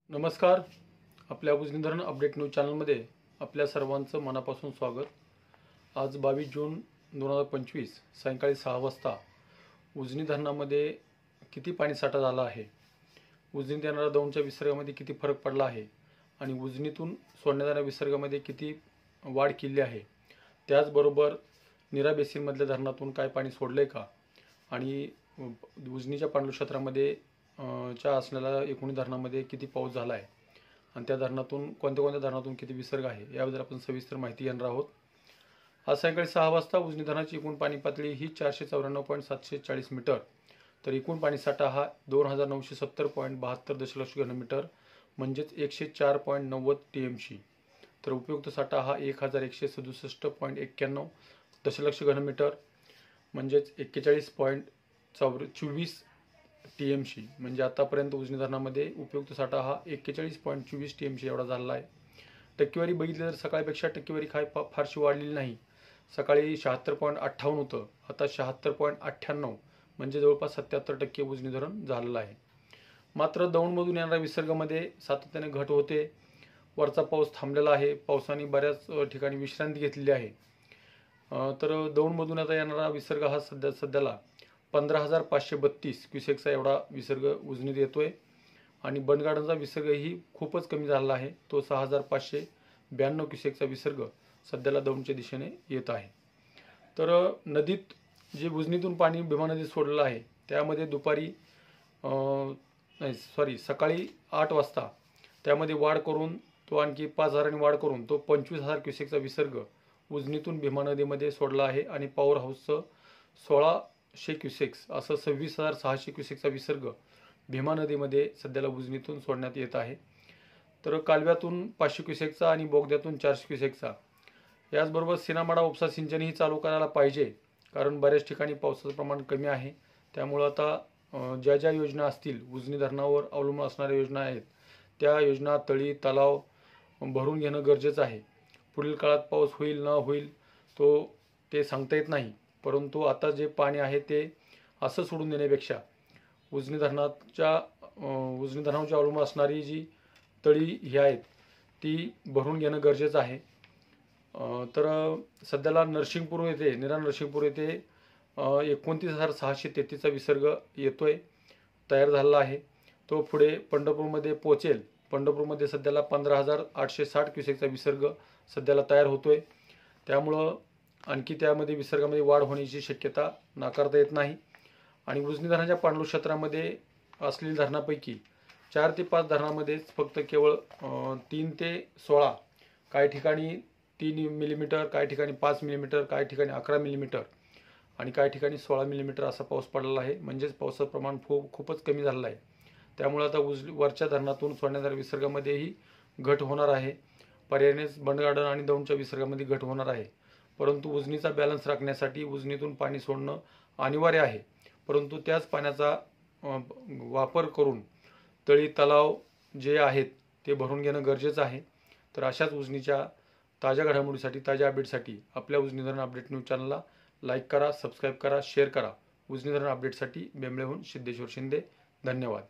नमस्कार. आपल्या उजनी धरण अपडेट न्यूज चॅनलमध्ये आपल्या सर्वांचं मनापासून स्वागत. आज 22 जून 2025 सायंकाळी 6 वाजता उजनी धरणामध्ये किती पाणीसाठा झाला आहे, उजनीत येणाऱ्या दौंडच्या विसर्गामध्ये किती फरक पडला आहे आणि उजनीतून सोडण्यात येणाऱ्या विसर्गामध्ये किती वाढ केली आहे, त्याचबरोबर नीरा बेसिनमधल्या धरणातून काय पाणी सोडले का आणि उजनीच्या पाणलोट क्षेत्रामध्ये च्या असलेल्या एकूण धरणामध्ये किती पाऊस झाला आहे आणि त्या धरणातून कोणत्या धरणातून किती विसर्ग आहे याबद्दल आपण सविस्तर माहिती घेणार आहोत. आज सायंकाळी 6 वाजता उजनी धरणाची एकूण पाणी पातळी ही 494.740 मीटर, तर एकूण पाणीसाठा हा 2970.72 दशलक्ष घनमीटर म्हणजेच 104.90 TMC, तर उपयुक्त साठा हा 1167.91 दशलक्ष घनमीटर म्हणजेच 41.24 TMC. म्हणजे आतापर्यंत उजनी धरणामध्ये उपयुक्त साठा हा 41.24 TMC एवढा झाला आहे. टक्केवारी बघितली तर सकाळीपेक्षा टक्केवारी फारशी वाढलेली नाही. सकाळी 76.58 होतं, आता 76.98 म्हणजे जवळपास 77% उजनी धरण झालेलं आहे. मात्र दौंडमधून येणाऱ्या विसर्गामध्ये सातत्याने घट होते. वरचा पाऊस थांबलेला आहे, पावसाने बऱ्याच ठिकाणी विश्रांती घेतलेली आहे. तर दौंडमधून आता येणारा विसर्ग हा सध्याला 15,532 क्युसेकचा एवढा विसर्ग उजनीत येतोय आणि बनगाडांचा विसर्गही खूपच कमी झाला आहे. तो 6,592 क्युसेकचा विसर्ग सध्याला दौंडच्या दिशेने येत आहे. तर नदीत जे उजनीतून पाणी भीमा नदीत सोडलेलं आहे त्यामध्ये सकाळी 8 वाजता त्यामध्ये वाढ करून तो आणखी 5,000 वाढ करून तो 25,000 क्युसेकचा विसर्ग उजनीतून भीमा नदीमध्ये सोडला आहे आणि पॉवर हाऊसचं 1600 क्युसेक्स असं 26,600 क्युसेकचा विसर्ग भीमा नदीमध्ये सध्याला उजनीतून सोडण्यात येत आहे. तर कालव्यातून 500 क्युसेकचा आणि बोगद्यातून 400 क्युसेकचा, याचबरोबर सिनामाडा उपसा सिंचनही चालू करायला पाहिजे, कारण बऱ्याच ठिकाणी पावसाचं प्रमाण कमी आहे. त्यामुळं आता ज्या योजना असतील उजनी धरणावर अवलंबून असणाऱ्या योजना आहेत त्या योजना तळी तलाव भरून घेणं गरजेचं आहे. पुढील काळात पाऊस होईल न होईल ते सांगता येत नाही, परंतु आता जे पाणी आहे ते असं सोडून देण्यापेक्षा उजनी धरणाच्या अवलंबून असणारी जी तळी ही आहेत ती भरून घेणं गरजेचं आहे. तर सध्याला नीरा नरसिंगपूर येथे 29,633चा विसर्ग येतोय, तयार झालेला आहे. तो पुढे पंढरपूरमध्ये पोहोचेल. पंढरपूरमध्ये सध्याला 15,860 क्युसेकचा विसर्ग सध्याला तयार होतोय. त्यामुळं आणखी त्यामध्ये विसर्गामध्ये वाढ होण्याची शक्यता नाकारता येत नाही. आणि उजनी धरणाच्या पाणलोट क्षेत्रामध्ये असलेल्या धरणापैकी 4 ते 5 धरणामध्येच फक्त केवळ 3 ते 16, काही ठिकाणी 3 मिलीमीटर, काही ठिकाणी 5 मिलीमीटर, काही ठिकाणी 11 मिलीमीटर आणि काही ठिकाणी 16 मिलीमीटर असा पाऊस पडलेला आहे. म्हणजेच पावसाचं प्रमाण खूपच कमी झालेलं आहे. त्यामुळे आता वरच्या धरणातून सोडण्यात आलेल्या विसर्गामध्येही घट होणार आहे. पर्यायानेच बनगाडन आणि दौंडच्या विसर्गामध्ये घट होणार आहे. परंतु उजनीचा बॅलन्स राखण्यासाठी उजनीतून पाणी सोडणं अनिवार्य आहे, परंतु त्याच पाण्याचा वापर करून तळी तलाव जे आहेत ते भरून घेणं गरजेचं आहे. तर अशाच उजनीच्या ताज्या घडामोडीसाठी, ताज्या अपडेटसाठी आपल्या उजनी धरण अपडेट न्यूज चॅनलला लाईक करा, सबस्क्राईब करा, शेअर करा. उजनी धरण अपडेटसाठी बेंबळेहून सिद्धेश्वर शिंदे. धन्यवाद.